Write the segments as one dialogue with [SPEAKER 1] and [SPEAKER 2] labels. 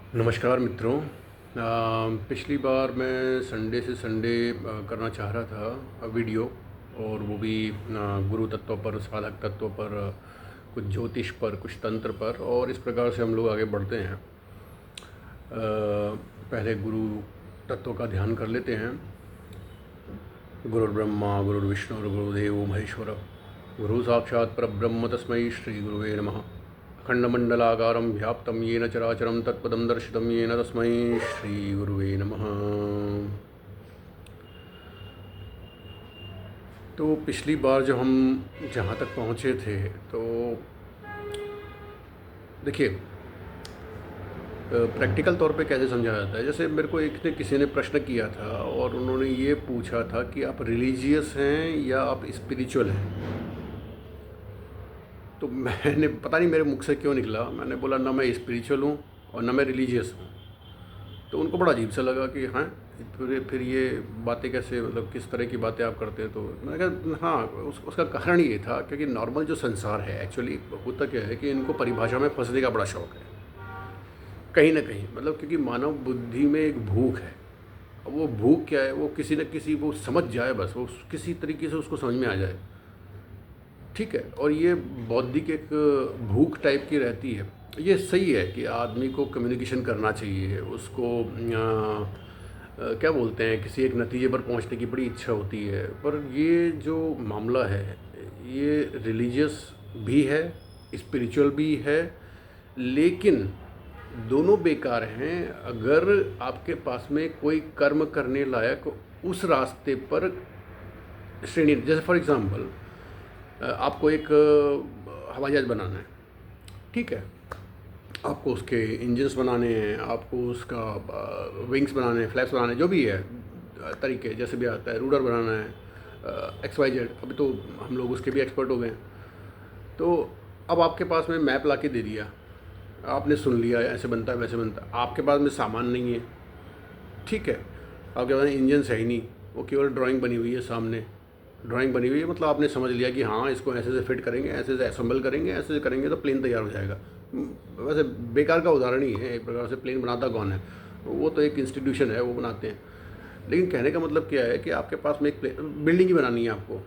[SPEAKER 1] नमस्कार मित्रों। पिछली बार मैं संडे से संडे करना चाह रहा था वीडियो, और वो भी गुरु तत्व पर, साधक तत्व पर, कुछ ज्योतिष पर, कुछ तंत्र पर, और इस प्रकार से हम लोग आगे बढ़ते हैं। पहले गुरु तत्व का ध्यान कर लेते हैं। गुरुर्ब्रह्मा गुरुर्विष्णु गुरुदेवो महेश्वर, गुरु साक्षात् परब्रह्म तस्मै श्री गुरुवे नमः। अखंडमंडलाकारं व्याप्तं येन चराचरं तत्पदं दर्शितं येन तस्मै श्री गुरुवे नमः। तो पिछली बार जो हम जहाँ तक पहुँचे थे, तो देखिए, प्रैक्टिकल तौर पे कैसे समझा जाता है। जैसे मेरे को एक ने किसी ने प्रश्न किया था, और उन्होंने ये पूछा था कि आप रिलीजियस हैं या आप स्पिरिचुअल हैं। तो मैंने, पता नहीं मेरे मुख से क्यों निकला, मैंने बोला ना मैं स्पिरिचुअल हूँ और ना मैं रिलीजियस हूँ। तो उनको बड़ा अजीब सा लगा कि हाँ, फिर ये बातें कैसे, मतलब किस तरह की बातें आप करते हैं। तो मैंने कहा हाँ, उसका कारण ये था क्योंकि नॉर्मल जो संसार है, एक्चुअली होता क्या है कि इनको परिभाषा में फंसने का बड़ा शौक है कहीं ना कहीं। मतलब क्योंकि मानव बुद्धि में एक भूख है। अब वो भूख क्या है, वो किसी न किसी, वो समझ जाए, बस वो किसी तरीके से उसको समझ में आ जाए, ठीक है। और ये बौद्धिक एक भूख टाइप की रहती है। ये सही है कि आदमी को कम्युनिकेशन करना चाहिए, उसको क्या बोलते हैं, किसी एक नतीजे पर पहुंचने की बड़ी इच्छा होती है। पर ये जो मामला है, ये रिलीजियस भी है, स्पिरिचुअल भी है, लेकिन दोनों बेकार हैं अगर आपके पास में कोई कर्म करने लायक उस रास्ते पर श्रेणी। जैसे फॉर एग्ज़ाम्पल, आपको एक हवाई जहाज़ बनाना है, ठीक है। आपको उसके इंजन्स बनाने हैं, आपको उसका विंग्स बनाने हैं, फ्लैप्स बनाने हैं, जो भी है तरीके जैसे भी आता है, रूडर बनाना है, एक्स वाई जेड। अभी तो हम लोग उसके भी एक्सपर्ट हो गए हैं। तो अब आपके पास में मैप ला के दे दिया, आपने सुन लिया ऐसे बनता है वैसे बनता है, आपके पास में सामान नहीं है, ठीक है। आपके पास इंजन्स है ही नहीं, वो केवल ड्राइंग बनी हुई है सामने। ड्राइंग बनी हुई है मतलब आपने समझ लिया कि हाँ, इसको ऐसे से फिट करेंगे, ऐसे से असेंबल करेंगे, ऐसे से करेंगे तो प्लेन तैयार हो जाएगा। वैसे बेकार का उदाहरण ही है एक प्रकार से। प्लेन बनाता कौन है? वो तो एक इंस्टीट्यूशन है, वो बनाते हैं। लेकिन कहने का मतलब क्या है कि आपके पास में एक बिल्डिंग ही बनानी है आपको,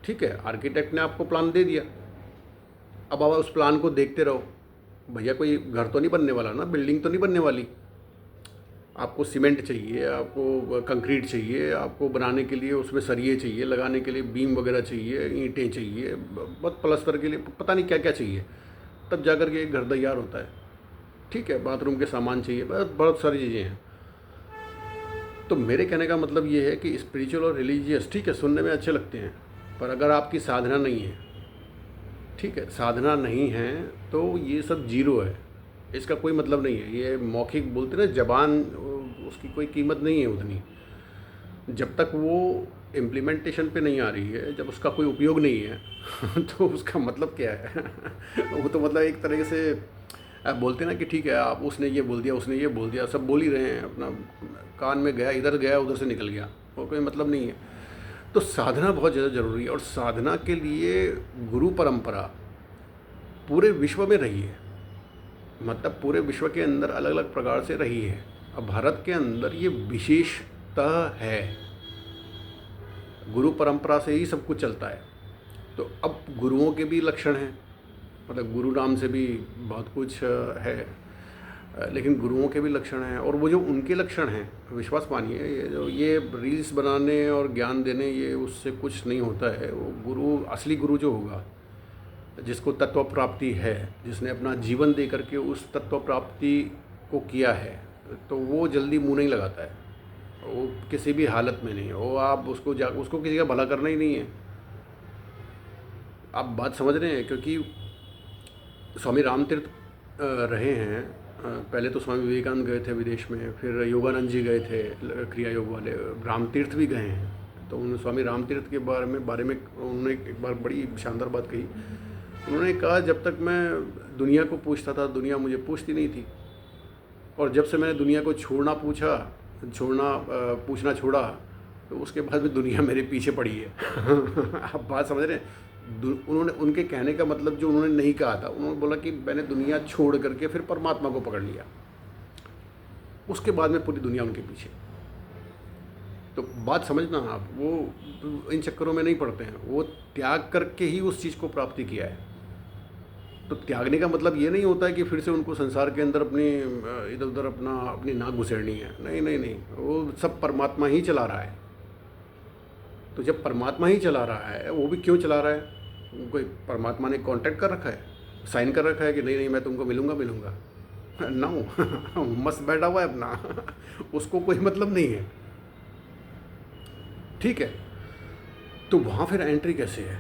[SPEAKER 1] ठीक है। आर्किटेक्ट ने आपको प्लान दे दिया, अब आप उस प्लान को देखते रहो। भैया कोई घर तो नहीं बनने वाला ना, बिल्डिंग तो नहीं बनने वाली। आपको सीमेंट चाहिए, आपको कंक्रीट चाहिए, आपको बनाने के लिए उसमें सरिये चाहिए, लगाने के लिए बीम वगैरह चाहिए, ईंटें चाहिए, बहुत प्लस्तर के लिए पता नहीं क्या क्या चाहिए, तब जा कर के एक घर तैयार होता है, ठीक है। बाथरूम के सामान चाहिए, बहुत सारी चीज़ें हैं। तो मेरे कहने का मतलब ये है कि स्पिरिचुअल और रिलीजियस, ठीक है, सुनने में अच्छे लगते हैं, पर अगर आपकी साधना नहीं है, ठीक है, साधना नहीं है, तो ये सब जीरो है, इसका कोई मतलब नहीं है। ये मौखिक बोलते ना, जबान, उसकी कोई कीमत नहीं है उतनी, जब तक वो इम्प्लीमेंटेशन पे नहीं आ रही है, जब उसका कोई उपयोग नहीं है तो उसका मतलब क्या है वो तो मतलब एक तरीके से आप बोलते ना कि ठीक है, आप उसने ये बोल दिया, उसने ये बोल दिया, सब बोल ही रहे हैं, अपना कान में गया, इधर गया, उधर से निकल गया, और कोई मतलब नहीं है। तो साधना बहुत ज़्यादा ज़रूरी है, और साधना के लिए गुरु परंपरा पूरे विश्व में रही है। मतलब पूरे विश्व के अंदर अलग अलग प्रकार से रही है। अब भारत के अंदर ये विशेषता है, गुरु परंपरा से ही सब कुछ चलता है। तो अब गुरुओं के भी लक्षण हैं, मतलब गुरु नाम से भी बहुत कुछ है, लेकिन गुरुओं के भी लक्षण हैं। और वो जो उनके लक्षण हैं, विश्वास मानिए, ये जो ये रील्स बनाने और ज्ञान देने, ये उससे कुछ नहीं होता है। वो गुरु, असली गुरु जो होगा, जिसको तत्व प्राप्ति है, जिसने अपना जीवन दे करके उस तत्व प्राप्ति को किया है, तो वो जल्दी मुंह नहीं लगाता है, वो किसी भी हालत में नहीं। वो आप उसको किसी का भला करना ही नहीं है। आप बात समझ रहे हैं? क्योंकि स्वामी रामतीर्थ रहे हैं, पहले तो स्वामी विवेकानंद गए थे विदेश में, फिर योगानंद जी गए थे क्रिया योग वाले, रामतीर्थ भी गए हैं। तो उन्होंने स्वामी रामतीर्थ के बारे में उन्होंने एक बार बड़ी शानदार बात कही। उन्होंने कहा, जब तक मैं दुनिया को पूछता था, दुनिया मुझे पूछती नहीं थी, और जब से मैंने दुनिया को पूछना छोड़ा, तो उसके बाद भी दुनिया मेरे पीछे पड़ी है आप बात समझ रहे हैं? उन्होंने, उनके कहने का मतलब जो उन्होंने नहीं कहा था, उन्होंने बोला कि मैंने दुनिया छोड़ करके फिर परमात्मा को पकड़ लिया। उसके बाद में पूरी दुनिया उनके पीछे। तो बात समझना आप, वो इन चक्करों में नहीं पड़ते हैं, वो त्याग करके ही उस चीज़ को प्राप्ति किया है। तो त्यागने का मतलब ये नहीं होता है कि फिर से उनको संसार के अंदर अपनी इधर उधर अपनी नाक घुसेड़नी है। नहीं नहीं नहीं, वो सब परमात्मा ही चला रहा है। तो जब परमात्मा ही चला रहा है, वो भी क्यों चला रहा है? कोई परमात्मा ने कॉन्ट्रैक्ट कर रखा है, साइन कर रखा है कि नहीं नहीं मैं तुमको मिलूँगा नो मस्त बैठा हुआ है अपना उसको कोई मतलब नहीं है, ठीक है। तो वहाँ फिर एंट्री कैसे है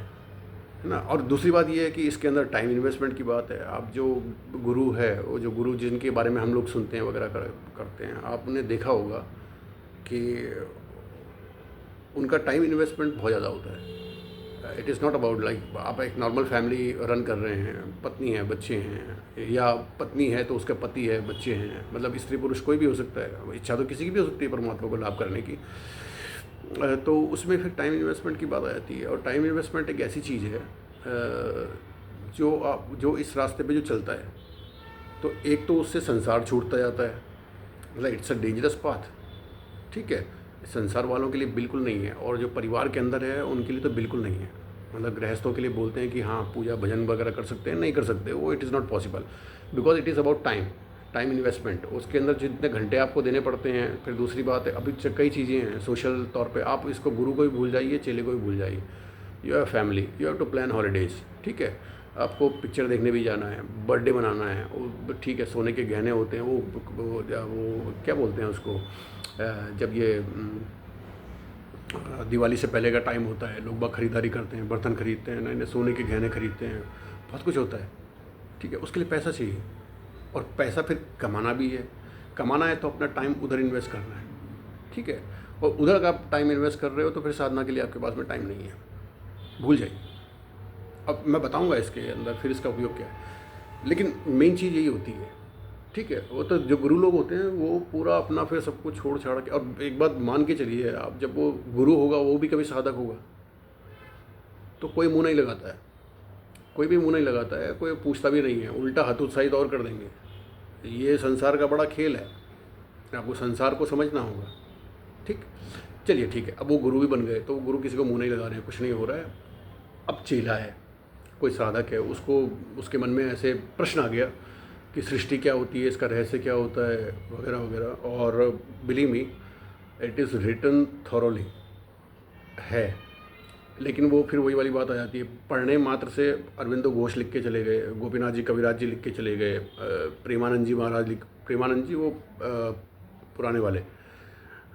[SPEAKER 1] ना। और दूसरी बात ये है कि इसके अंदर टाइम इन्वेस्टमेंट की बात है। आप जो गुरु है, वो जो गुरु जिनके बारे में हम लोग सुनते हैं वगैरह करते हैं, आपने देखा होगा कि उनका टाइम इन्वेस्टमेंट बहुत ज़्यादा होता है। It is not about like आप एक नॉर्मल फैमिली रन कर रहे हैं, पत्नी है, बच्चे हैं, या पत्नी है तो उसका पति है, बच्चे हैं, मतलब स्त्री पुरुष कोई भी हो सकता है, इच्छा तो किसी की भी हो सकती है परमात्मा को लाभ करने की। तो उसमें फिर टाइम इन्वेस्टमेंट की बात आ जाती है। और टाइम इन्वेस्टमेंट एक ऐसी चीज़ है जो इस रास्ते पे जो चलता है, तो एक तो उससे संसार छूटता जाता है, मतलब इट्स अ डेंजरस पाथ, ठीक है। संसार वालों के लिए बिल्कुल नहीं है, और जो परिवार के अंदर है उनके लिए तो बिल्कुल नहीं है। मतलब गृहस्थों के लिए बोलते हैं कि हाँ पूजा भजन वगैरह कर सकते हैं, नहीं कर सकते, वो it is not possible, because it is about time investment. उसके अंदर जितने घंटे आपको देने पड़ते हैं। फिर दूसरी बात है, अभी कई चीज़ें हैं सोशल तौर पे, आप इसको गुरु को भी भूल जाइए, चेले को भी भूल जाइए। You have family, you have to plan holidays, ठीक है। आपको पिक्चर देखने भी जाना है, बर्थडे मनाना है, वो ठीक है, सोने के गहने होते हैं, वो क्या बोलते हैं उसको, जब ये दिवाली से पहले का टाइम होता है, लोग बाग खरीदारी करते हैं, बर्तन खरीदते हैं, नए नए सोने के गहने खरीदते हैं, बहुत कुछ होता है, ठीक है। उसके लिए पैसा चाहिए, और पैसा फिर कमाना भी है। कमाना है तो अपना टाइम उधर इन्वेस्ट करना है, ठीक है। और उधर अगर आप टाइम इन्वेस्ट कर रहे हो तो फिर साधना के लिए आपके पास में टाइम नहीं है, भूल जाइए। अब मैं बताऊंगा इसके अंदर फिर इसका उपयोग क्या है, लेकिन मेन चीज़ यही होती है, ठीक है। वो तो जो गुरु लोग होते हैं वो पूरा अपना फिर सब कुछ छोड़ छाड़ के, और एक बात मान के चलिए आप, जब वो गुरु होगा वो भी कभी साधक होगा, तो कोई मुँह नहीं लगाता है, कोई भी मुँह नहीं लगाता है, कोई पूछता भी नहीं है, उल्टा हतोत्साहित और कर देंगे। ये संसार का बड़ा खेल है, आपको संसार को समझना होगा, ठीक। चलिए ठीक है, अब वो गुरु भी बन गए, तो वो गुरु किसी को मुँह नहीं लगा रहे हैं, कुछ नहीं हो रहा है। अब चेला है, कोई साधक है, उसको उसके मन में ऐसे प्रश्न आ गया कि सृष्टि क्या होती है, इसका रहस्य क्या होता है, वगैरह वगैरह। और believe me, it is written thoroughly है, लेकिन वो फिर वही वाली बात आ जाती है। पढ़ने मात्र से अरविंदो घोष लिख के चले गए, गोपीनाथ जी कविराज जी लिख के चले गए, प्रेमानंद जी महाराज प्रेमानंद जी वो पुराने वाले,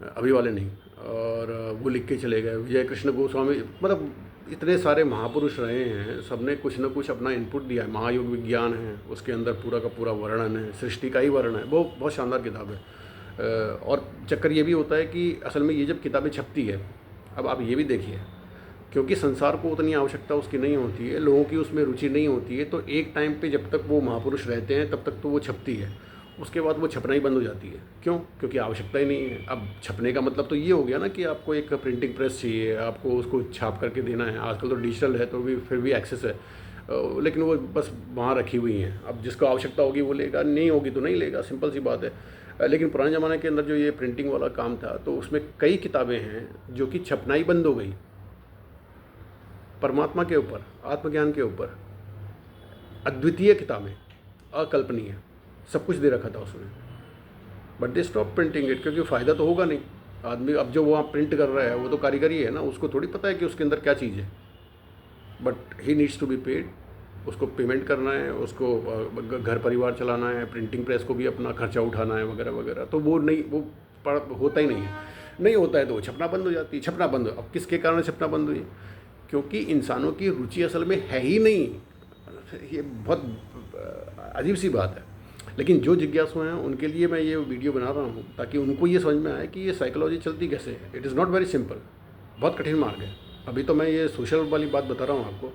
[SPEAKER 1] अभी वाले नहीं, और वो लिख के चले गए, विजय कृष्ण गोस्वामी, मतलब इतने सारे महापुरुष रहे हैं, सबने कुछ न कुछ अपना इनपुट दिया है। महायोग विज्ञान है, उसके अंदर पूरा का पूरा वर्णन है, सृष्टि का ही वर्णन है, वो बहुत शानदार किताब है। और चक्कर ये भी होता है कि असल में ये जब किताबें छपती है, अब आप ये भी देखिए, क्योंकि संसार को उतनी आवश्यकता उसकी नहीं होती है, लोगों की उसमें रुचि नहीं होती है, तो एक टाइम पे जब तक वो महापुरुष रहते हैं तब तक तो वो छपती है, उसके बाद वो छपना ही बंद हो जाती है। क्यों? क्योंकि आवश्यकता ही नहीं है। अब छपने का मतलब तो ये हो गया ना कि आपको एक प्रिंटिंग प्रेस चाहिए, आपको उसको छाप करके देना है। आजकल तो डिजिटल है तो भी फिर भी एक्सेस है, लेकिन वो बस वहाँ रखी हुई हैं। अब जिसको आवश्यकता होगी वो लेगा, नहीं होगी तो नहीं लेगा, सिंपल सी बात है। लेकिन पुराने ज़माने के अंदर जो ये प्रिंटिंग वाला काम था, तो उसमें कई किताबें हैं जो कि छपना ही बंद हो गई, परमात्मा के ऊपर, आत्मज्ञान के ऊपर, अद्वितीय किताबें, अकल्पनीय, सब कुछ दे रखा था उसमें। But they stop printing it, क्योंकि फ़ायदा तो होगा नहीं। आदमी अब जो वहाँ प्रिंट कर रहा है वो तो कारीगर ही है ना, उसको थोड़ी पता है कि उसके अंदर क्या चीज़ है। But he needs to be paid, उसको पेमेंट करना है, उसको घर परिवार चलाना है, प्रिंटिंग प्रेस को भी अपना खर्चा उठाना है, वगैरह वगैरह। तो वो नहीं, वो होता ही नहीं है। नहीं होता है तो वो छपना बंद हो जाती है। छपना बंद, अब किसके कारण छपना बंद हुई? क्योंकि इंसानों की रुचि असल में है ही नहीं। ये बहुत अजीब सी बात है। लेकिन जो जिज्ञासु हैं उनके लिए मैं ये वीडियो बना रहा हूँ, ताकि उनको ये समझ में आए कि ये साइकोलॉजी चलती कैसे है। It is not very simple, बहुत कठिन मार्ग है। अभी तो मैं ये सोशल वाली बात बता रहा हूँ आपको।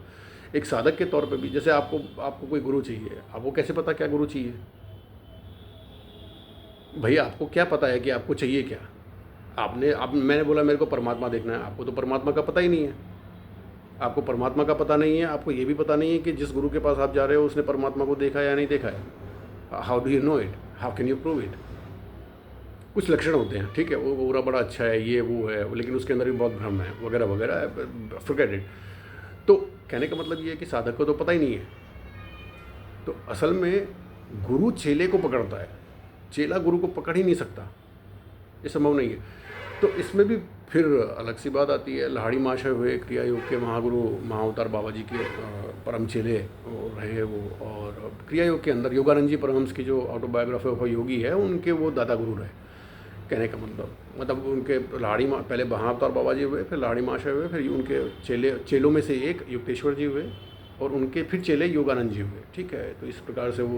[SPEAKER 1] एक साधक के तौर पे भी, जैसे आपको कोई गुरु चाहिए, आपको कैसे पता क्या गुरु चाहिए? भाई आपको क्या पता है कि आपको चाहिए क्या? मैंने बोला मेरे को परमात्मा देखना है, आपको तो परमात्मा का पता ही नहीं है। आपको परमात्मा का पता नहीं है, आपको ये भी पता नहीं है कि जिस गुरु के पास आप जा रहे हो उसने परमात्मा को देखा या नहीं देखा है। How do you know it? How can you prove it? कुछ लक्षण होते हैं, ठीक है, वो पूरा बड़ा अच्छा है, ये वो है, लेकिन उसके अंदर भी बहुत भ्रम है वगैरह वगैरह, फॉरगेट इट। तो कहने का मतलब ये है कि साधक को तो पता ही नहीं है। तो असल में गुरु चेले को पकड़ता है, चेला गुरु को पकड़ ही नहीं सकता, ये संभव नहीं है। तो इसमें भी फिर अलग सी बात आती है। लाहिड़ी महाशय हुए क्रिया योग के महागुरु, महाअवतार बाबा जी के परम चेले रहे वो, और क्रिया योग के अंदर योगानंद जी परमहंस की जो ऑटोबायोग्राफी ऑफ योगी है उनके वो दादा गुरु रहे। कहने का मतलब उनके लाहिड़ी पहले महाअवतार बाबा जी हुए, फिर लाहिड़ी महाशय हुए, फिर उनके चेलों में से एक युक्तेश्वर जी हुए, और उनके फिर चेले योगानंद जी हुए, ठीक है। तो इस प्रकार से वो,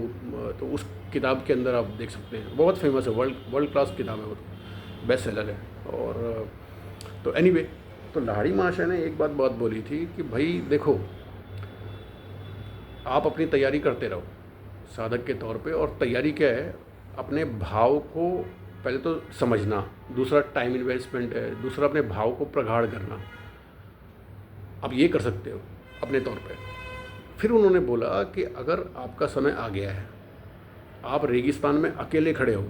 [SPEAKER 1] तो उस किताब के अंदर आप देख सकते हैं, बहुत फेमस है, वर्ल्ड क्लास किताब है वो, तो बेस्ट सेलर है। और तो एनीवे, तो लाहिड़ी महाशय ने एक बात बहुत बोली थी कि भाई देखो, आप अपनी तैयारी करते रहो साधक के तौर पे, और तैयारी क्या है, अपने भाव को पहले तो समझना, दूसरा टाइम इन्वेस्टमेंट है, दूसरा अपने भाव को प्रगाढ़ करना, आप ये कर सकते हो अपने तौर पे। फिर उन्होंने बोला कि अगर आपका समय आ गया है, आप रेगिस्तान में अकेले खड़े हो,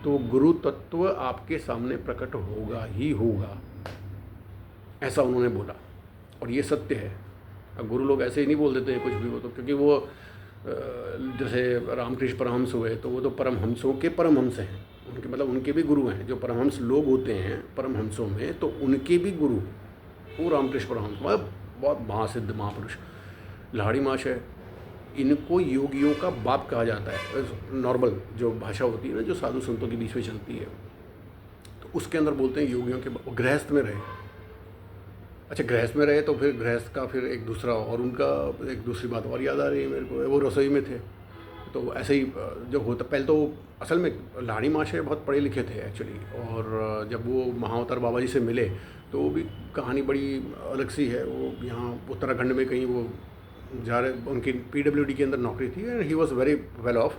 [SPEAKER 1] तो गुरु तत्व आपके सामने प्रकट होगा ही होगा, ऐसा उन्होंने बोला। और ये सत्य है। अब गुरु लोग ऐसे ही नहीं बोल देते हैं कुछ भी, वो तो क्योंकि वो जैसे रामकृष्ण परमहंस हुए, तो वो तो परमहंसों के परमहंस हैं, उनके मतलब उनके भी गुरु हैं। जो परमहंस लोग होते हैं परमहंसों में, तो उनके भी गुरु वो रामकृष्ण परमहंस, मतलब बहुत महासिद्ध महापुरुष। लाहिड़ी महाशय, इनको योगियों का बाप कहा जाता है, नॉर्मल जो भाषा होती है ना, जो साधु संतों के बीच में चलती है, तो उसके अंदर बोलते हैं योगियों के। गृहस्थ में रहे, अच्छा गृहस्थ में रहे, तो फिर गृहस्थ का फिर एक दूसरा, और उनका एक दूसरी बात और याद आ रही है मेरे को, वो रसोई में थे। तो ऐसे ही जो होता, पहले तो असल में लाहिड़ी महाशय बहुत पढ़े लिखे थे एक्चुअली, और जब वो महाअवतार बाबा जी से मिले, तो वो भी कहानी बड़ी अलग सी है। वो यहाँ उत्तराखंड में कहीं वो जा रहे, उनकी PWD के अंदर नौकरी थी, and he was very well of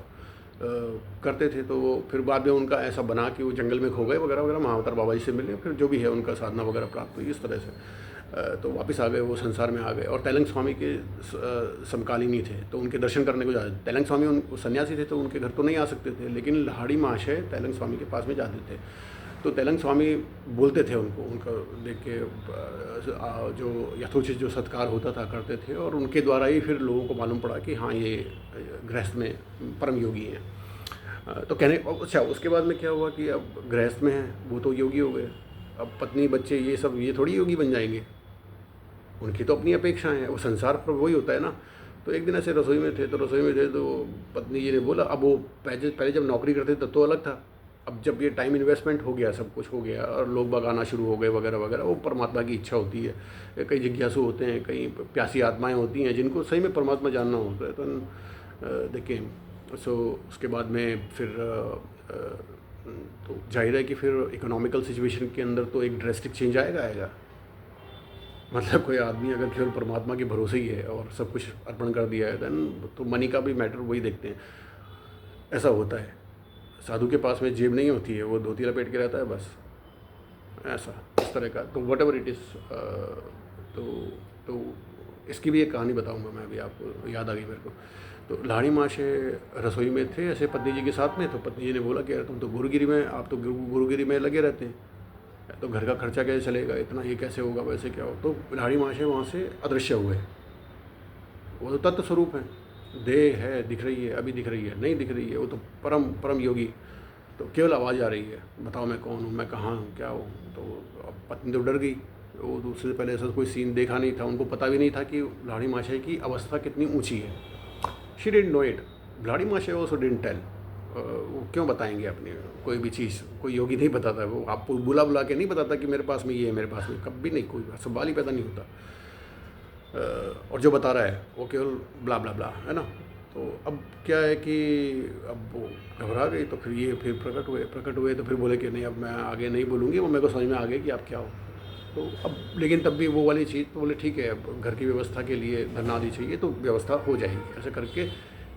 [SPEAKER 1] करते थे। तो वो फिर बाद में उनका ऐसा बना कि वो जंगल में खो गए वगैरह वगैरह, महाअवतार बाबा जी से मिले, फिर जो भी है उनका साधना वगैरह प्राप्त हुई, इस तरह से तो वापस आ गए, वो संसार में आ गए। और तैलंग स्वामी के समकालीन ही थे, तो उनके दर्शन करने को जा, तैलंग स्वामी सन्यासी थे, तो उनके घर तो नहीं आ सकते थे, लेकिन लाहिड़ी महाशय तैलंग स्वामी के पास में जाते थे। तो तैलंग स्वामी बोलते थे उनको, उनका देख के जो यथोचित जो सत्कार होता था करते थे, और उनके द्वारा ही फिर लोगों को मालूम पड़ा कि हाँ ये गृहस्थ में परम योगी हैं। तो कहने, अच्छा उसके बाद में क्या हुआ कि अब गृहस्थ में हैं वो तो योगी हो गए, अब पत्नी बच्चे ये सब ये थोड़ी योगी बन जाएंगे, उनकी तो अपनी अपेक्षाएं हैं, वो संसार पर वही होता है ना। तो एक दिन ऐसे रसोई में थे, तो पत्नी जी ने बोला, अब वो पहले जब नौकरी करते तब तो अलग था, अब जब ये टाइम इन्वेस्टमेंट हो गया, सब कुछ हो गया, और लोग बाग आना शुरू हो गए वगैरह वगैरह, वो परमात्मा की इच्छा होती है। कई जिज्ञासु होते हैं, कई प्यासी आत्माएं होती हैं जिनको सही में परमात्मा जानना होता है। तो देखें, सो उसके बाद में फिर तो जाहिर है कि फिर इकोनॉमिकल सिचुएशन के अंदर तो एक ड्रेस्टिक चेंज आएगा। मतलब कोई आदमी अगर केवल परमात्मा के भरोसे ही है और सब कुछ अर्पण कर दिया है, देन तो मनी का भी मैटर वही देखते हैं, ऐसा होता है। साधु के पास में जेब नहीं होती है, वो धोती लपेट के रहता है बस, ऐसा इस तरह का। तो वट एवर इट इज़, तो इसकी भी एक कहानी बताऊंगा मैं, अभी आपको याद आ गई मेरे को। तो लाहिड़ी महाशय रसोई में थे ऐसे पत्नी जी के साथ में, तो पत्नी जी ने बोला कि यार तुम तो गुरुगिरी में, आप तो गुरुगिरी में लगे रहते हैं, तो घर का खर्चा कैसे चलेगा इतना, ये कैसे होगा, वैसे क्या हो। तो लाहिड़ी महाशय वहाँ से अदृश्य हुए। वो तो तत्व स्वरूप है, देह है, दिख रही है, अभी दिख रही है, नहीं दिख रही है, वो तो परम योगी। तो केवल आवाज़ आ रही है, बताओ मैं कौन हूँ, मैं कहाँ हूँ, क्या हूँ। तो अब पत्नी तो डर गई, वो दूसरे पहले ऐसा कोई सीन देखा नहीं था, उनको पता भी नहीं था कि लाहिड़ी महाशय की अवस्था कितनी ऊँची है। She didn't know it, Lahiri महाशय ऑल्सो डिडंट टेल। वो क्यों बताएंगे अपनी कोई भी चीज़, कोई योगी नहीं बताता, वो आपको बुला के नहीं बताता कि मेरे पास में ये है, मेरे पास में, कभी नहीं, कोई सवाल ही पैदा नहीं होता। और जो बता रहा है वो केवल ब्ला ब्ला ब्ला है ना। तो अब क्या है कि अब वो घबरा गई, तो फिर प्रकट हुए, तो फिर बोले कि नहीं अब मैं आगे नहीं बोलूँगी, वो मेरे को समझ में आ गया कि आप क्या हो। तो अब लेकिन तब भी वो वाली चीज़, तो बोले ठीक है, अब घर की व्यवस्था के लिए धन आदि चाहिए, तो व्यवस्था हो जाएगी, ऐसे करके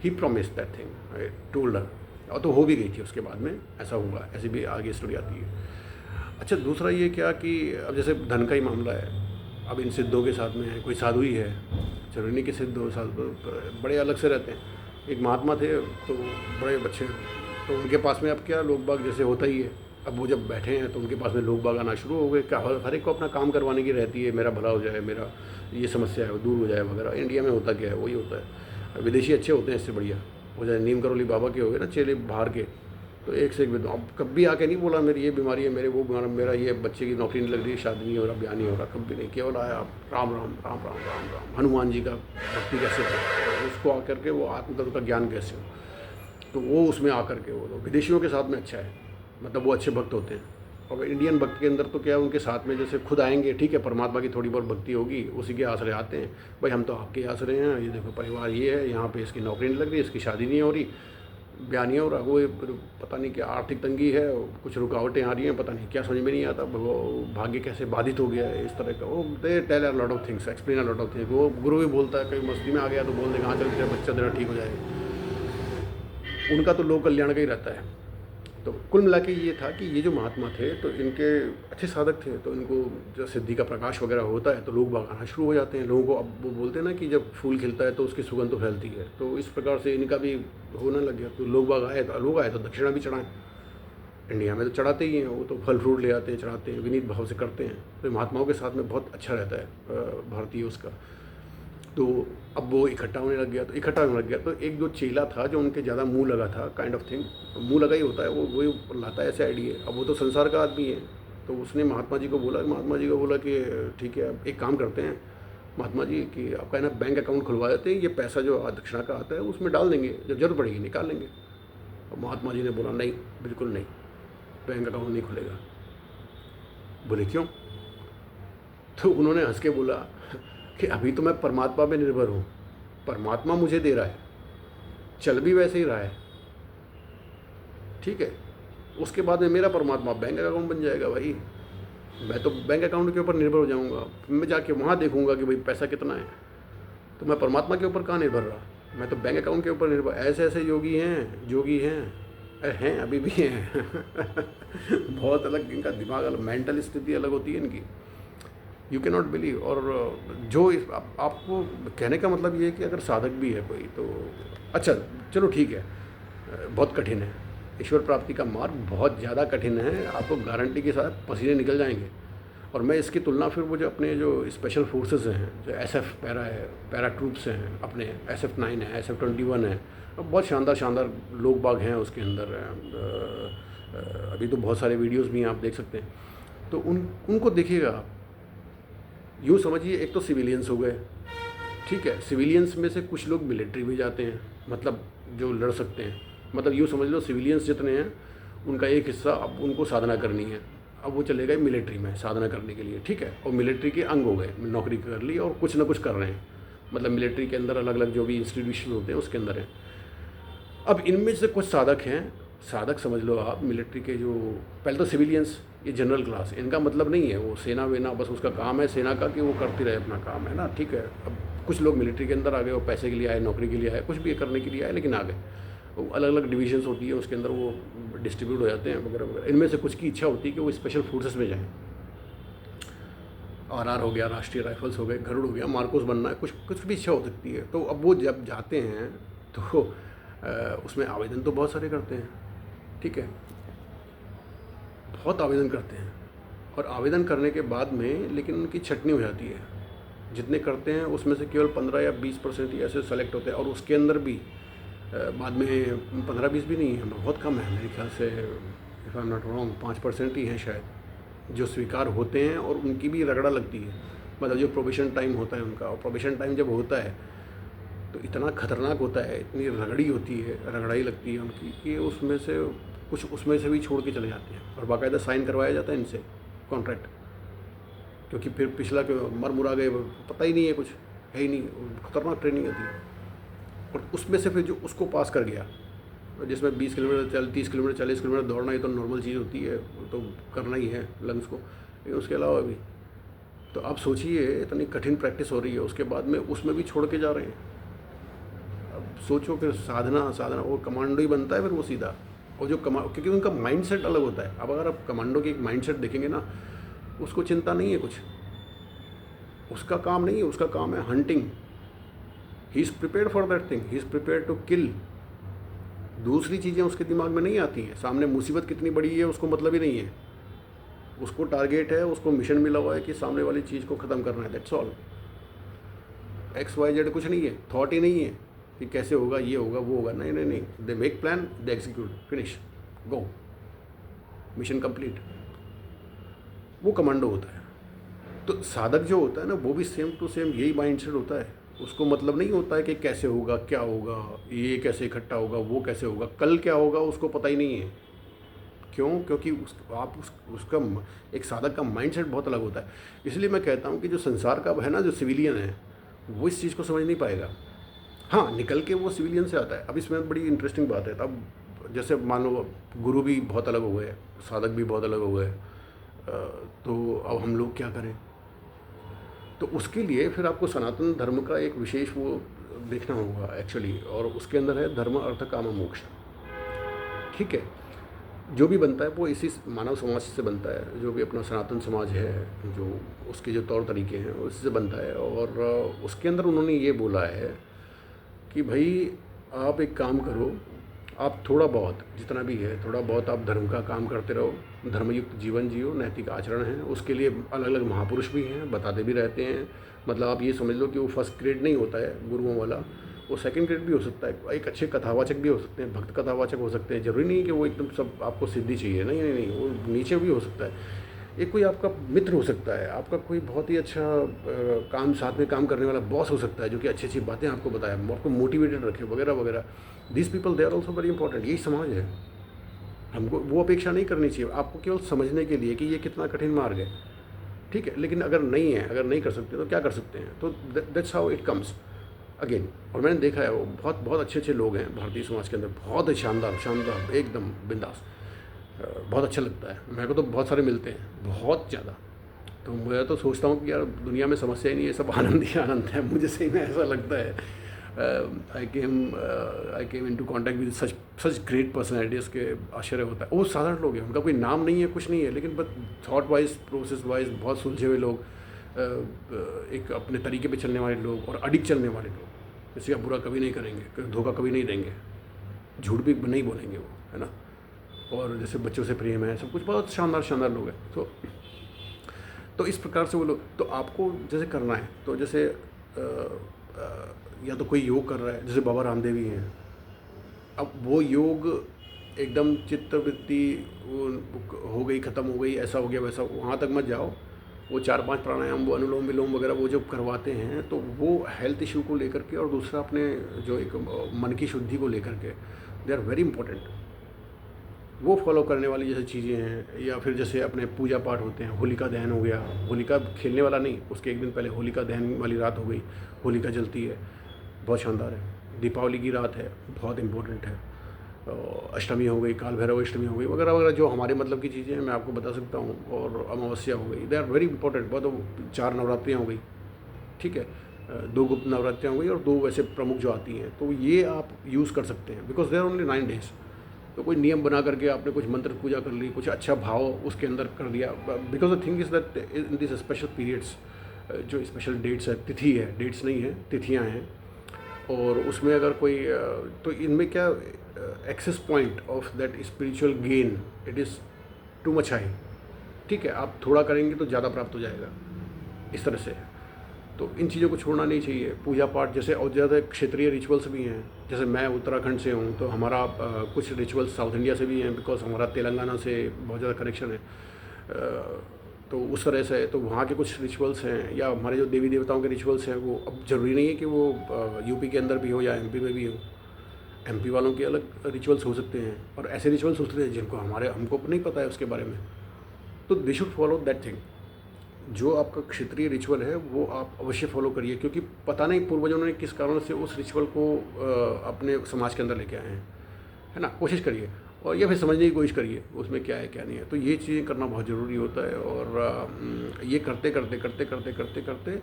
[SPEAKER 1] ही promise that thing, I told her. और तो हो भी गई थी, उसके बाद में ऐसा हुआ, ऐसी भी आगे स्टोरी आती है। अच्छा दूसरा ये क्या कि अब जैसे धन का ही मामला है, अब इन सिद्धों के साथ में है, कोई साधु ही है, जरूरी नहीं कि सिद्ध हो, साधु बड़े अलग से रहते हैं। एक महात्मा थे, तो बड़े अच्छे तो उनके पास में अब क्या लोग बाग जैसे होता ही है, अब वो जब बैठे हैं तो उनके पास में लोग बाग आना शुरू हो गए। क्या हर एक को अपना काम करवाने की रहती है, मेरा भला हो जाए, मेरा ये समस्या है वो दूर हो जाए वगैरह। इंडिया में होता क्या है, वही होता है। विदेशी अच्छे होते हैं इससे बढ़िया, हो जाए नीम करोली बाबा के हो गए ना चेले बाहर के, तो एक से एक विद्वान। अब कभी आके नहीं बोला मेरी ये बीमारी है, मेरे वो बीमारी, मेरा ये बच्चे की नौकरी नहीं लग रही, शादी नहीं हो रहा, ब्याह नहीं हो रहा, कभी नहीं। केवल आया राम राम राम राम राम राम, हनुमान जी का भक्ति कैसे हो, उसको आकर के वो आत्मतत्व का ज्ञान कैसे हो, तो वो उसमें आकर के वो विदेशियों के साथ में अच्छा है, मतलब वो अच्छे भक्त होते हैं। और इंडियन भक्त के अंदर तो क्या है, उनके साथ में जैसे खुद आएंगे, ठीक है, परमात्मा की थोड़ी बहुत भक्ति होगी, उसी के आसरे आते हैं। भाई हम तो आपके आसरे हैं, ये देखो परिवार ये है, यहाँ पे इसकी नौकरी नहीं लग रही, इसकी शादी नहीं हो रही, ब्याह नहीं हो रहा, वो पता नहीं क्या आर्थिक तंगी है, कुछ रुकावटें आ रही हैं, पता नहीं क्या, समझ में नहीं आता, वो भाग्य कैसे बाधित हो गया है, इस तरह का। वो they tell a lot of things, explain a lot of things. वो गुरु भी बोलता है, कहीं मस्ती में आ गया तो बोल देगा हाँ चल तेरा बच्चा तेरा ठीक हो जाएगा। उनका तो लोक कल्याण का ही रहता है। तो कुल मिला के ये था कि ये जो महात्मा थे तो इनके अच्छे साधक थे, तो इनको जो सिद्धि का प्रकाश वगैरह होता है तो लोग बाग आना शुरू हो जाते हैं। लोगों को अब वो बोलते हैं ना कि जब फूल खिलता है तो उसकी सुगंध तो फैलती है, तो इस प्रकार से इनका भी होने लग गया। तो लोग बाग आए, तो लोग आए तो दक्षिणा भी चढ़ाएं। इंडिया में तो चढ़ाते ही हैं, वो तो फल फ्रूट ले आते हैं, चढ़ाते हैं, विनीत भाव से करते हैं। तो महात्माओं के साथ में बहुत अच्छा रहता है भारतीय उसका। तो अब वो इकट्ठा होने लग गया, तो इकट्ठा होने लग गया तो एक जो चेला था जो उनके ज़्यादा मुंह लगा था, काइंड ऑफ थिंग, मुंह लगा ही होता है वो, वही लाता है ऐसे आइडिया। अब वो तो संसार का आदमी है, तो उसने महात्मा जी को बोला कि ठीक है अब एक काम करते हैं महात्मा जी कि आपका है ना बैंक अकाउंट खुलवा देते हैं, ये पैसा जो दक्षिणा का आता है उसमें डाल देंगे, जब जरूरत पड़ेगी निकाल लेंगे। अब महात्मा जी ने बोला नहीं, बिल्कुल नहीं, बैंक अकाउंट नहीं खुलेगा। बोले क्यों? तो उन्होंने हंस के बोला कि अभी तो मैं परमात्मा पे निर्भर हूँ, परमात्मा मुझे दे रहा है, चल भी वैसे ही रहा है, ठीक है, उसके बाद में मेरा परमात्मा बैंक अकाउंट बन जाएगा। भाई मैं तो बैंक अकाउंट के ऊपर निर्भर हो जाऊँगा, मैं जाके वहाँ देखूँगा कि भाई पैसा कितना है, तो मैं परमात्मा के ऊपर कहाँ निर्भर रहा, मैं तो बैंक अकाउंट के ऊपर निर्भर। ऐसे ऐसे जोगी हैं अभी भी हैं बहुत अलग इनका दिमाग, अलग मेंटल स्थिति अलग होती है इनकी, यू कैन नॉट बिलीव। और जो आपको कहने का मतलब ये है कि अगर साधक भी है कोई तो अच्छा चलो ठीक है, बहुत कठिन है, ईश्वर प्राप्ति का मार्ग बहुत ज़्यादा कठिन है, आपको गारंटी के साथ पसीने निकल जाएंगे। और मैं इसकी तुलना फिर वो जो अपने जो स्पेशल फोर्सेस हैं, जो SF पैरा है, पैरा ट्रूप्स हैं, अपने SF9 है, SF21 है, बहुत शानदार लोग बाग हैं उसके अंदर। अभी तो बहुत सारे वीडियोस भी हैं, आप देख सकते हैं। तो उनको देखिएगा आप, यूँ समझिए एक तो सिविलियंस हो गए, ठीक है, सिविलियंस में से कुछ लोग मिलिट्री में जाते हैं, मतलब जो लड़ सकते हैं, मतलब यूँ समझ लो सिविलियंस जितने हैं उनका एक हिस्सा अब उनको साधना करनी है, अब वो चले गए मिलिट्री में साधना करने के लिए, ठीक है, और मिलिट्री के अंग हो गए, नौकरी कर ली और कुछ ना कुछ कर रहे हैं, मतलब मिलिट्री के अंदर अलग अलग जो भी इंस्टीट्यूशन होते हैं उसके अंदर हैं। अब इनमें से कुछ साधक हैं, साधक समझ लो आप, मिलिट्री के जो पहले तो सिविलियंस, ये जनरल क्लास, इनका मतलब नहीं है वो सेना वेना, बस उसका काम है सेना का कि वो करती रहे अपना काम, है ना, ठीक है। अब कुछ लोग मिलिट्री के अंदर आ गए, वो पैसे के लिए आए, नौकरी के लिए आए, कुछ भी करने के लिए आए, लेकिन आ गए। वो अलग अलग डिविजन्स होती है उसके अंदर, वो डिस्ट्रीब्यूट हो जाते हैं वगैरह वगैरह। इनमें से कुछ की इच्छा होती है कि वो स्पेशल फोर्सेस में जाएँ, RR हो गया, राष्ट्रीय राइफल्स हो गए, गरुड़ हो गया, मार्कोस बनना है, कुछ भी इच्छा हो सकती है। तो अब वो जब जाते हैं तो उसमें आवेदन तो बहुत सारे करते हैं, ठीक है, बहुत आवेदन करते हैं, और आवेदन करने के बाद में लेकिन उनकी छटनी हो जाती है। जितने करते हैं उसमें से केवल 15 या 20% ही ऐसे सेलेक्ट होते हैं, और उसके अंदर भी बाद में 15-20 भी नहीं है, बहुत कम है मेरे ख्याल से, if I am not wrong 5% ही हैं शायद जो स्वीकार होते हैं, और उनकी भी रगड़ा लगती है, मतलब जो प्रोबेशन टाइम होता है उनका। और प्रोबेशन टाइम जब होता है तो इतना खतरनाक होता है, इतनी रगड़ी होती है, रगड़ाई लगती है उनकी, कि उसमें से कुछ उसमें से भी छोड़ के चले जाते हैं, और बाकायदा साइन करवाया जाता है इनसे कॉन्ट्रैक्ट, क्योंकि फिर पिछला मर मुरा गए, पता ही नहीं है, कुछ है ही नहीं, खतरनाक ट्रेनिंग होती है। और उसमें से फिर जो उसको पास कर गया, जिसमें 20 किलोमीटर 30 किलोमीटर 40 किलोमीटर दौड़ना, ये तो नॉर्मल चीज़ होती है, वो तो करना ही है लंग्स को, लेकिन उसके अलावा भी तो आप सोचिए इतनी कठिन प्रैक्टिस हो रही है, उसके बाद में उसमें भी छोड़ के जा रहे हैं। अब सोचो फिर साधना वो कमांडो ही बनता है फिर वो सीधा, और जो क्योंकि उनका माइंडसेट अलग होता है। अब अगर आप कमांडो की एक माइंडसेट देखेंगे ना, उसको चिंता नहीं है कुछ, उसका काम नहीं है, उसका काम है hunting, he is prepared for that thing, he is prepared to kill, दूसरी चीज़ें उसके दिमाग में नहीं आती हैं। सामने मुसीबत कितनी बड़ी है उसको मतलब ही नहीं है। उसको टारगेट है, उसको मिशन मिला हुआ है कि सामने वाली चीज़ को ख़त्म करना है, that's all. X Y Z कुछ नहीं है, थॉट ही नहीं है कि कैसे होगा, ये होगा, वो होगा। नहीं नहीं नहीं, they make plan, they execute, finish, go, mission complete. वो कमांडो होता है। तो साधक जो होता है ना, वो भी सेम टू सेम यही माइंडसेट होता है। उसको मतलब नहीं होता है कि कैसे होगा, क्या होगा, ये कैसे इकट्ठा होगा, वो कैसे होगा, कल क्या होगा, उसको पता ही नहीं है। क्यों? क्योंकि उसका एक साधक का माइंडसेट बहुत अलग होता है। इसलिए मैं कहता हूँ कि जो संसार का है ना, जो सिविलियन है, वो इस चीज़ को समझ नहीं पाएगा। हाँ, निकल के वो सिविलियन से आता है। अब इसमें बड़ी इंटरेस्टिंग बात है। अब जैसे मान लो गुरु भी बहुत अलग हो गए, साधक भी बहुत अलग हो गए, तो अब हम लोग क्या करें? तो उसके लिए फिर आपको सनातन धर्म का एक विशेष वो देखना होगा एक्चुअली, और उसके अंदर है धर्म अर्थ काम मोक्ष। ठीक है, जो भी बनता है वो इसी मानव समाज से बनता है। जो भी अपना सनातन समाज है, जो उसके जो तौर तरीके हैं उससे से बनता है। और उसके अंदर उन्होंने ये बोला है कि भाई आप एक काम करो, आप थोड़ा बहुत जितना भी है थोड़ा बहुत आप धर्म का काम करते रहो, धर्मयुक्त जीवन जियो, नैतिक आचरण है। उसके लिए अलग अलग महापुरुष भी हैं, बताते भी रहते हैं। मतलब आप ये समझ लो कि वो फर्स्ट ग्रेड नहीं होता है गुरुओं वाला, वो सेकंड ग्रेड भी हो सकता है। एक अच्छे कथावाचक भी हो सकते हैं, भक्त कथावाचक हो सकते हैं। जरूरी नहीं कि वो एकदम सब आपको सिद्धि चाहिए, नहीं नहीं नहीं, वो नीचे भी हो सकता है। एक कोई आपका मित्र हो सकता है, आपका कोई बहुत ही अच्छा काम साथ में काम करने वाला बॉस हो सकता है, जो कि अच्छी अच्छी बातें आपको बताए, आपको मोटिवेटेड रखे, वगैरह वगैरह। This people they are also very important. यही समाज है। हमको वो अपेक्षा नहीं करनी चाहिए, आपको केवल समझने के लिए कि ये कितना कठिन मार्ग है। ठीक है, लेकिन अगर नहीं है, अगर नहीं कर सकते तो क्या कर सकते हैं? तो that's how it comes again. और मैंने देखा है वो बहुत बहुत अच्छे अच्छे लोग हैं भारतीय समाज के अंदर, बहुत ही शानदार शानदार, एकदम बिंदास, बहुत अच्छा लगता है। मेरे को तो बहुत सारे मिलते हैं, बहुत ज़्यादा। तो मैं तो सोचता हूँ कि यार दुनिया में समस्या ही नहीं है, सब आनंद ही आनंद है। मुझे सही में ऐसा लगता है। I came into contact with such such great personalities के आश्चर्य होता है। वो साधारण लोग हैं, उनका कोई नाम नहीं है, कुछ नहीं है, लेकिन बस थॉट वाइज, प्रोसेस वाइज बहुत सुलझे हुए लोग, एक अपने तरीके पे चलने वाले लोग और अडिग चलने वाले लोग। किसी का बुरा कभी नहीं करेंगे, धोखा कभी नहीं देंगे, झूठ भी नहीं बोलेंगे वो, है ना। और जैसे बच्चों से प्रेम है, सब कुछ बहुत शानदार शानदार लोग हैं। तो इस प्रकार से वो लोग, तो आपको जैसे करना है, तो जैसे या तो कोई योग कर रहा है, जैसे बाबा रामदेव ही हैं। अब वो योग एकदम चित्तवृत्ति वो हो गई, ख़त्म हो गई, ऐसा हो गया वैसा, वहाँ तक मत जाओ। वो 4-5 प्राणायाम, वो अनुलोम विलोम वगैरह वो जो करवाते हैं, तो वो हेल्थ इशू को लेकर के, और दूसरा अपने जो एक मन की शुद्धि को लेकर के, दे आर वेरी इंपॉर्टेंट। वो फॉलो करने वाली जैसे चीज़ें हैं। या फिर जैसे अपने पूजा पाठ होते हैं, होलिका दहन हो गया, होलिका खेलने वाला नहीं, उसके एक दिन पहले होलिका दहन वाली रात हो गई, होलिका जलती है, बहुत शानदार है। दीपावली की रात है, बहुत इम्पोर्टेंट है। अष्टमी हो गई, काल भैरव अष्टमी हो गई, वगैरह वगैरह, जो हमारे मतलब की चीज़ें हैं मैं आपको बता सकता हूँ। और अमावस्या हो गई, दे आर वेरी इंपॉर्टेंट। बहुत 4 नवरात्रियाँ हो गई, ठीक है, 2 गुप्त नवरात्रियाँ हो गई, और 2 वैसे प्रमुख जो आती हैं, तो ये आप यूज़ कर सकते हैं, because they are only 9 days. तो कोई नियम बना करके आपने कुछ मंत्र पूजा कर ली, कुछ अच्छा भाव उसके अंदर कर दिया, because the thing is that in this special periods, जो स्पेशल डेट्स है, तिथि है, डेट्स नहीं है, तिथियाँ हैं, और उसमें अगर कोई तो इनमें क्या access point of that spiritual gain, it is too much high. ठीक है, आप थोड़ा करेंगे तो ज़्यादा प्राप्त हो जाएगा, इस तरह से। तो इन चीज़ों को छोड़ना नहीं चाहिए। पूजा पाठ जैसे, और ज़्यादा क्षेत्रीय रिचुअल्स भी हैं। जैसे मैं उत्तराखंड से हूँ, तो हमारा कुछ रिचुअल्स साउथ इंडिया से भी हैं, बिकॉज हमारा तेलंगाना से बहुत ज़्यादा कनेक्शन है। तो उस तरह से तो वहाँ के कुछ रिचुअल्स हैं, या हमारे जो देवी देवताओं के रिचुअल्स हैं, वो अब ज़रूरी नहीं है कि वो यूपी के अंदर भी हो या एमपी में भी हो। एमपी वालों के अलग रिचुअल्स हो सकते हैं, और ऐसे रिचुअल्स हो सकते हैं जिनको हमको नहीं पता है उसके बारे में। तो they should follow that thing. जो आपका क्षेत्रीय रिचुअल है वो आप अवश्य फॉलो करिए, क्योंकि पता नहीं पूर्वजों ने किस कारण से उस रिचुअल को अपने समाज के अंदर लेके आए हैं, है ना। कोशिश करिए, और या फिर समझने की कोशिश करिए उसमें क्या है क्या नहीं है। तो ये चीज़ें करना बहुत ज़रूरी होता है। और ये करते करते करते करते करते करते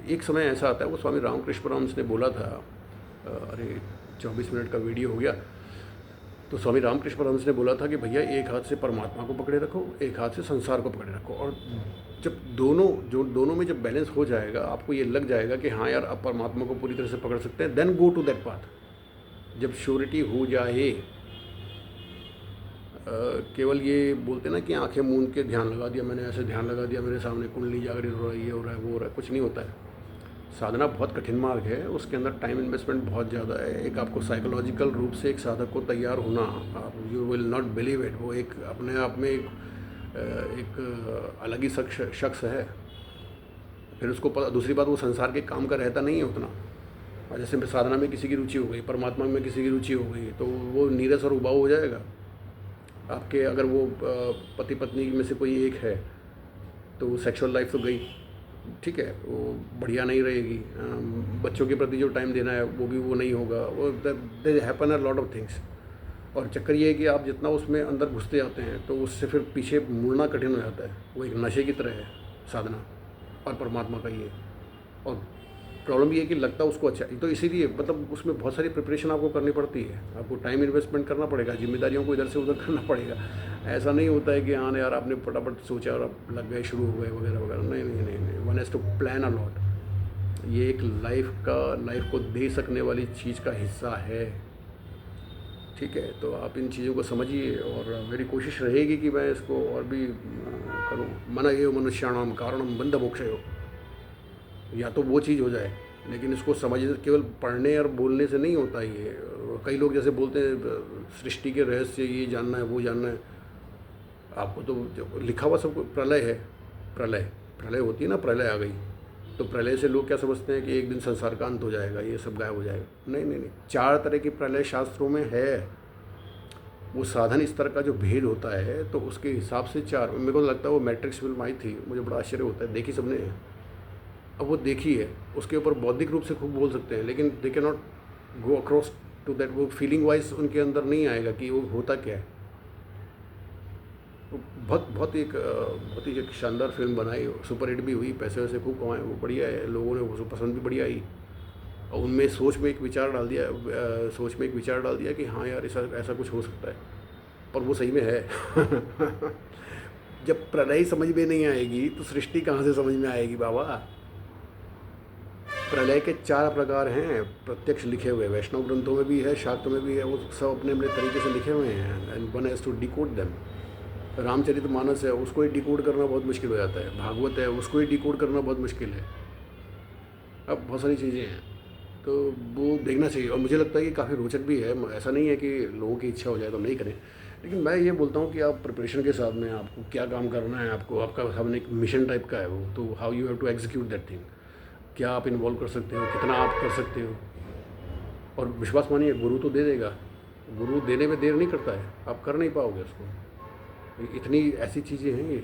[SPEAKER 1] एक समय ऐसा आता है, वो स्वामी रामकृष्ण परमहंस ने बोला था, अरे 24 मिनट का वीडियो हो गया। तो स्वामी रामकृष्ण परमहंस ने बोला था कि भैया एक हाथ से परमात्मा को पकड़े रखो, एक हाथ से संसार को पकड़े रखो। और जब दोनों में जब बैलेंस हो जाएगा, आपको ये लग जाएगा कि हाँ यार अब परमात्मा को पूरी तरह से पकड़ सकते हैं, then go to that path. जब श्योरिटी हो जाए, केवल ये बोलते ना कि आंखें मूंद के ध्यान लगा दिया मैंने, ऐसे ध्यान लगा दिया, मेरे सामने कुंडली जागृत हो रहा है, ये हो रहा है, वो हो रहा है, कुछ नहीं होता है। साधना बहुत कठिन मार्ग है, उसके अंदर टाइम इन्वेस्टमेंट बहुत ज़्यादा है। एक आपको साइकोलॉजिकल रूप से एक साधक को तैयार होना, आप you will not believe it, वो एक अपने आप में एक अलग ही शख्स है। फिर उसको पता, दूसरी बात, वो संसार के काम का रहता नहीं है उतना। और जैसे साधना में किसी की रुचि हो गई, परमात्मा में किसी की रुचि हो गई, तो वो नीरस और उबाऊ हो जाएगा आपके। अगर वो पति पत्नी में से कोई एक है तो सेक्सुअल लाइफ तो गई, ठीक है, वो बढ़िया नहीं रहेगी। बच्चों के प्रति जो टाइम देना है वो नहीं होगा, वो they happen a lot of things. और चक्कर ये है कि आप जितना उसमें अंदर घुसते जाते हैं तो उससे फिर पीछे मुड़ना कठिन हो जाता है। वो एक नशे की तरह है साधना और परमात्मा का ये। और प्रॉब्लम ये है कि लगता उसको अच्छा है, तो इसीलिए मतलब उसमें बहुत सारी प्रिपरेशन आपको करनी पड़ती है, आपको टाइम इन्वेस्टमेंट करना पड़ेगा, जिम्मेदारियों को इधर से उधर करना पड़ेगा। ऐसा नहीं होता है कि हाँ यार आपने फटाफट सोचा और आप लग गए, शुरू हो गए वगैरह वगैरह। नहीं नहीं नहीं नहीं, one has to plan a lot. ये एक लाइफ को दे सकने वाली चीज़ का हिस्सा है, ठीक है। तो आप इन चीज़ों को समझिए और मेरी कोशिश रहेगी कि मैं इसको और भी करूँ। मन एव मनुष्याणाम कारणम बंध मोक्षयो, या तो वो चीज़ हो जाए, लेकिन इसको समझने केवल पढ़ने और बोलने से नहीं होता। ये कई लोग जैसे बोलते हैं सृष्टि के रहस्य ये जानना है, वो जानना है। आपको तो लिखा हुआ सब प्रलय है, प्रलय होती है ना, प्रलय आ गई तो प्रलय से लोग क्या समझते हैं कि एक दिन संसार का अंत हो जाएगा, ये सब गायब हो जाएगा। नहीं नहीं नहीं, 4 तरह की प्रलय शास्त्रों में है। वो साधन स्तर का जो भेद होता है तो उसके हिसाब से 4। मेरे को लगता है वो मैट्रिक्स फिल्म आई थी, मुझे बड़ा आश्चर्य होता है, देखी सबने? अब वो देखी है, उसके ऊपर बौद्धिक रूप से खूब बोल सकते हैं, लेकिन they can not go across to that. वो फीलिंग वाइज उनके अंदर नहीं आएगा कि वो होता क्या है। बहुत ही एक शानदार फिल्म बनाई, सुपर हिट भी हुई, पैसे वैसे खूब कमाए, वो बढ़िया है, लोगों ने उसको पसंद भी बढ़िया आई। और उनमें सोच में एक विचार डाल दिया कि हाँ यार ऐसा कुछ हो सकता है, पर वो सही में है। जब प्रलय समझ में नहीं आएगी तो सृष्टि कहाँ से समझ में आएगी बाबा। प्रलय के 4 प्रकार हैं प्रत्यक्ष लिखे हुए, वैष्णव ग्रंथों में भी है, शास्त्र में भी है, वो सब अपने अपने तरीके से लिखे हुए हैं। And one has to decode them. Ramcharitmanas है, उसको ही डिकोड करना बहुत मुश्किल हो जाता है। भागवत है, उसको ही डिकोड करना बहुत मुश्किल है। अब बहुत सारी चीज़ें हैं, तो वो देखना चाहिए। और मुझे लगता है कि काफ़ी रोचक भी है। ऐसा नहीं है कि लोगों की इच्छा हो जाए तो नहीं करें, लेकिन मैं ये बोलता हूँ कि आप प्रिपरेशन के साथ में आपको क्या काम करना है, आपका सामने एक मिशन टाइप का है वो, तो how you have to execute that thing. क्या आप इन्वॉल्व कर सकते हो, कितना आप कर सकते हो। और विश्वास मानिए, गुरु तो दे देगा, गुरु देने में देर नहीं करता है, आप कर नहीं पाओगे उसको। इतनी ऐसी चीज़ें हैं ये,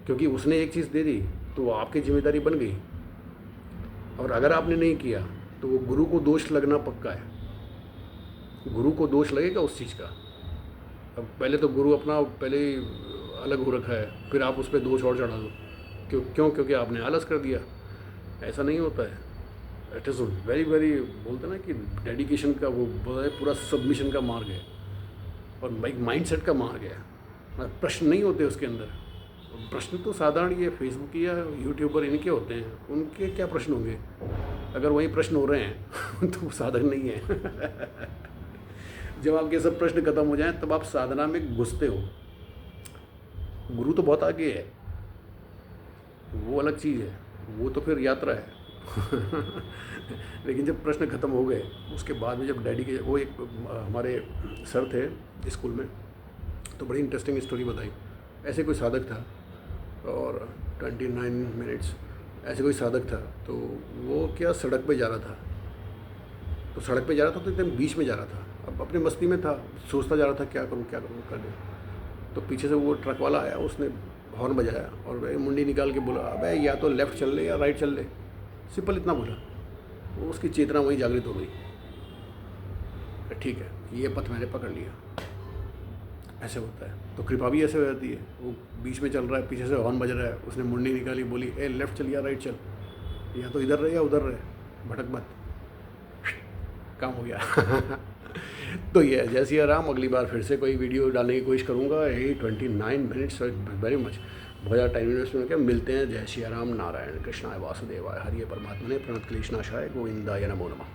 [SPEAKER 1] क्योंकि उसने एक चीज़ दे दी तो आपकी जिम्मेदारी बन गई। और अगर आपने नहीं किया तो वो गुरु को दोष लगना पक्का है, गुरु को दोष लगेगा उस चीज़ का। अब पहले तो गुरु अपना पहले ही अलग हो रखा है, फिर आप उस पर दोष और चढ़ा दो। क्योंकि आपने आलस कर दिया। ऐसा नहीं होता है। इट इज़ वेरी बोलते ना कि डेडिकेशन का वो पूरा सबमिशन का मार्ग है, और एक माइंडसेट का मार्ग है। प्रश्न नहीं होते उसके अंदर। प्रश्न तो साधारण ये फेसबुक या यूट्यूबर इनके होते हैं, उनके क्या प्रश्न होंगे। अगर वही प्रश्न हो रहे हैं तो वो साधक नहीं है। जब आपके सब प्रश्न खत्म हो जाएं तब आप साधना में घुसते हो। गुरु तो बहुत आगे है, वो अलग चीज़ है, वो तो फिर यात्रा है। लेकिन जब प्रश्न खत्म हो गए उसके बाद में जब वो एक हमारे सर थे स्कूल में, तो बड़ी इंटरेस्टिंग स्टोरी बताई। ऐसे कोई साधक था और 29 मिनट्स ऐसे कोई साधक था, तो वो क्या सड़क पे जा रहा था, तो सड़क पे जा रहा था तो एकदम बीच में जा रहा था। अब अपनी मस्ती में था, सोचता जा रहा था क्या करूँ कर दे। तो पीछे से वो ट्रक वाला आया, उसने हॉर्न बजाया और वह मुंडी निकाल के बोला, अबे या तो लेफ़्ट चल ले या राइट चल ले। सिंपल इतना बोला, वो उसकी चेतना वहीं जागृत हो गई। ठीक है, ये पथ मैंने पकड़ लिया। ऐसे होता है, तो कृपा भी ऐसे हो जाती है। वो बीच में चल रहा है, पीछे से हॉर्न बज रहा है, उसने मुंडी निकाली, बोली ए लेफ़्ट चल या राइट चल, या तो इधर रहे या उधर रहे, भटक मत, काम हो गया। तो ये जय सिया राम। अगली बार फिर से कोई वीडियो डालने की कोशिश करूँगा। 29 मिनट्स वेरी मच, बहुत ज़्यादा टाइम इन्वेस्ट में क्या। मिलते हैं। जय सिया राम, नारायण कृष्णाय वासुदेवाय, हरिये परमात्मने, प्रणत क्लेशनाशाय, गोविंदाय नमो नमः।